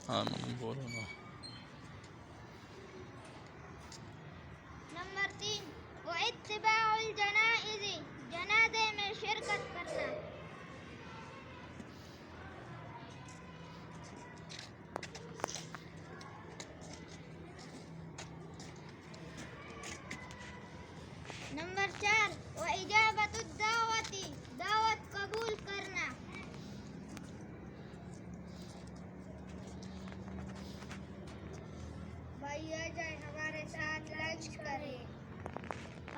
आमीन बोलो ना। नंबर 3 व इत्तिबाउल जनाइज़, जनाजे में शिरकत करना। नंबर 4 व इजाबतुद दावती, दावत कबूल करना। भाई आ जाए हमारे साथ लंच करें।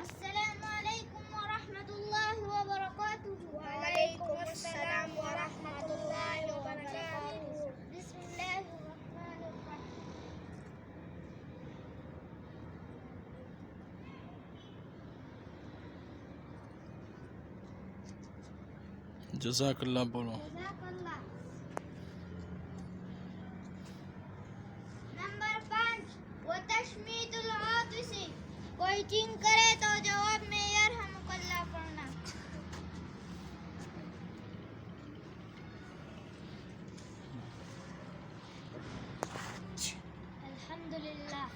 अस्सलामु अलैकुम व रहमतुल्लाहि व बरकातुहू। वालेकुम अस्सलाम व रहमतुल्लाहि व बरकातुहू। बिस्मिल्लाहिर्रहमानिर्रहीम। जज़ाकल्लाह बोलो। जज़ाकल्लाह। नंबर 5 व तशमीतुल आतिसी, कोई चिंग करे तो जवाब में यरहमुकल्लाह पढ़ना। अल्हम्दुलिल्लाह।